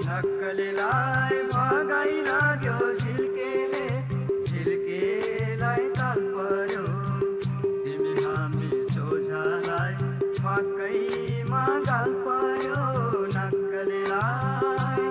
नक्कलीलाई भगाइ लाग्यो झिल्केले, झिल्केलाई ताल पर्यो। तिमी हामी सोझालाई वाकैमा गाल पर्यो। नक्कलीलाई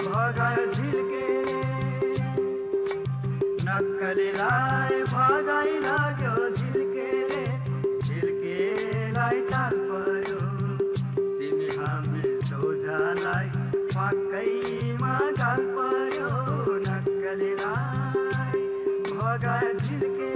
भगायो झिल्केले, नक्कलीलाई भगाइ लाग्यो झिल्केले, झिल्केलाई ताल पर्यो। तिमी हामी सोझालाई वाकैमा गाल पर्यो। नक्कलीलाई भगायो झिल्केले।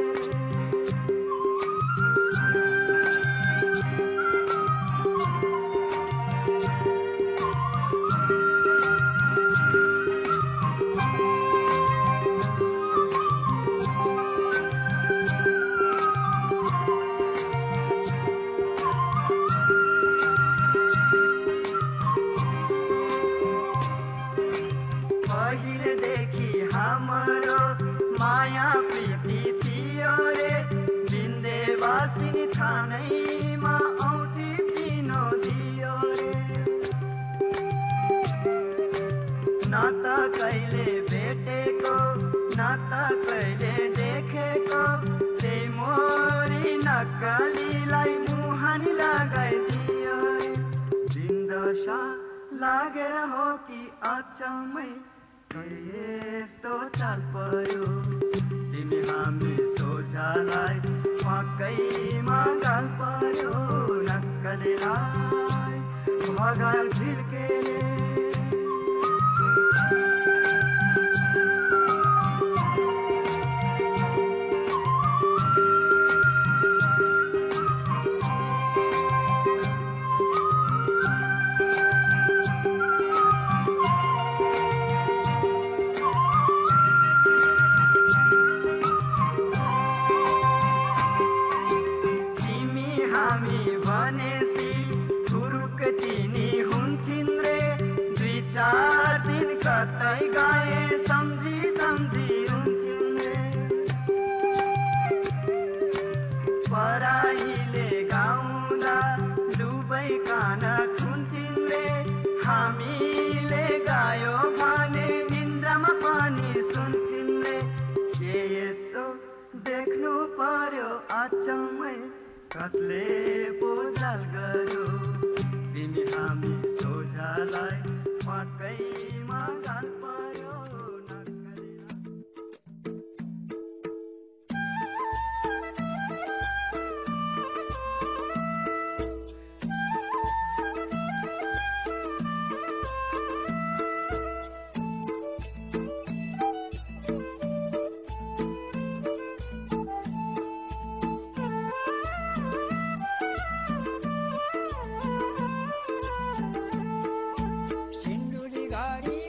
पहिलेदेखि हाम्रो माया प्रीति थियो रे, विन्ध्यवासिनी थानैमा औँठी चिनो दियो रे। न त कहिले भेटेको न त कहिले देखेको, त्यही मोरी नक्कलीलाई मुहानी लगाइदियो रे। दिनदशा लागेर हो कि अचम्मै यस्तो चाल पर्यो। तिमी हामी सोझालाई वाकैमा गाल पर्यो। नक्कलीलाई भगायो झिल्केले। हामी भनेसी फुरुक तिनी हुन्थिन् रे, 2-4 दिन कतै गए सम्झी सम्झी हुन्थिन् रे। पराईले गाउँदा दुबै कान खुन्थिन् रे, हामीले गायो भने निन्द्रामा पनि सुन्थिन् रे। के यस्तो देख्नु पर्यो अचम्मै, कसले बोझाल गर्यो। तिमी हामी सोझालाई वाकैमा गाल पर्यो। गाडी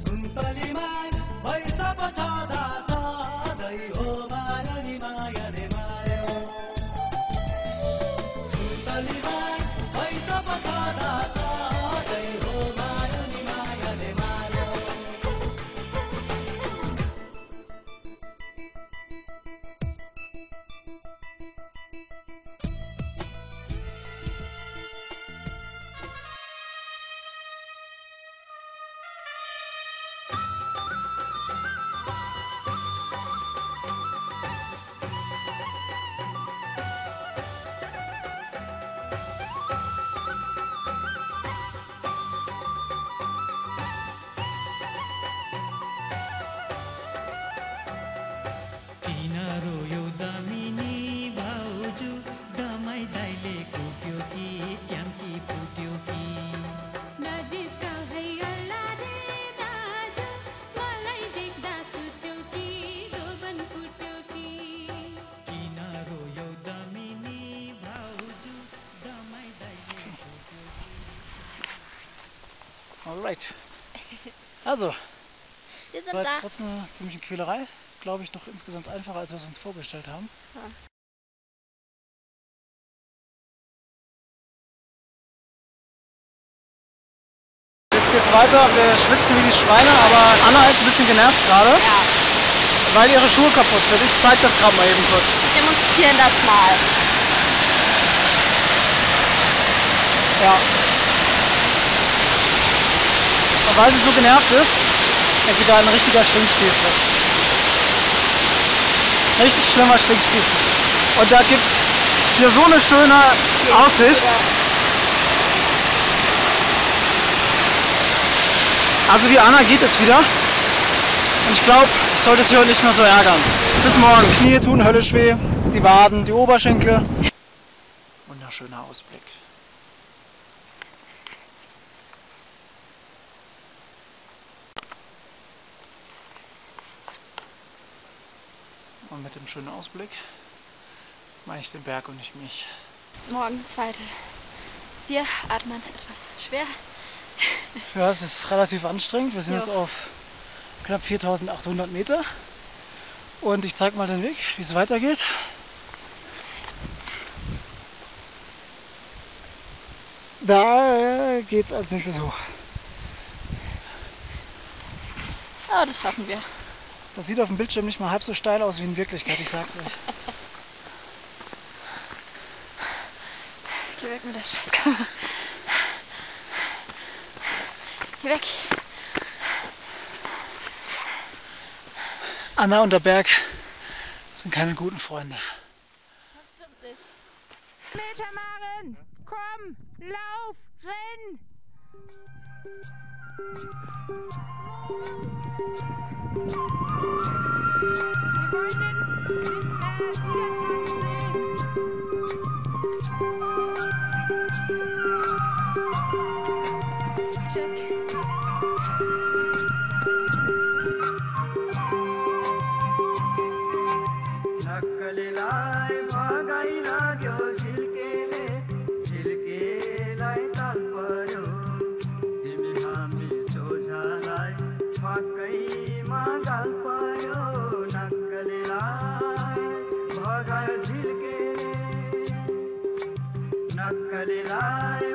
सुन्तलीमा पैसा पछादा छँदै हो माया नि मायाले मार्यो सुन्तलीमा पैसा पछादा छँदै हो माया नि मायाले मार्यो Alright. Also, Wir sind war da. trotzdem eine ziemliche Quälerei. Glaube ich doch insgesamt einfacher, als wir es uns vorgestellt haben. Ja. Jetzt geht's weiter. Wir schwitzen wie die Schweine, aber Anna ist ein bisschen genervt gerade, Ja, weil ihre Schuhe kaputt sind. Ich zeig das gerade mal eben kurz. wir demonstrieren das mal. Ja. Und weil sie so genervt ist, ist sie da ein richtiger Stinkstiefel. Richtig schlimmer Stinkstiefel. Und da gibt's hier so eine schöne Aussicht. Also die Anna geht jetzt wieder. Und ich glaube, ich sollte sie heute nicht mehr so ärgern. Bis morgen. Knie tun höllisch weh, die Waden, die Oberschenkel. Wunderschöner Ausblick. Und mit dem schönen Ausblick meine ich den Berg und nicht mich. Morgen zweite. Wir atmen etwas schwer. Ja, es ist relativ anstrengend. Wir sind Jo. jetzt auf knapp 4800 Meter. Und ich zeige mal den Weg, wie es weitergeht. Da geht's als nächstes hoch. Aber das schaffen wir. Das sieht auf dem Bildschirm nicht mal halb so steil aus wie in Wirklichkeit, ich sag's euch. Geh weg mit der Scheißkamera. Geh weg. Anna und der Berg sind keine guten Freunde. Das stimmt nicht. Meter Maren! Komm! Lauf! Renn! Wir wollen den Siegertag sehen! Check. नक्कलीलाई भगाइराख्यो झिल्केले झिल्केलाई ताल पर्यो तिमी हामी सोझालाई मकैमा गाल पर्यो नक्कलीलाई भगायो झिल्केले नक्कलीलाई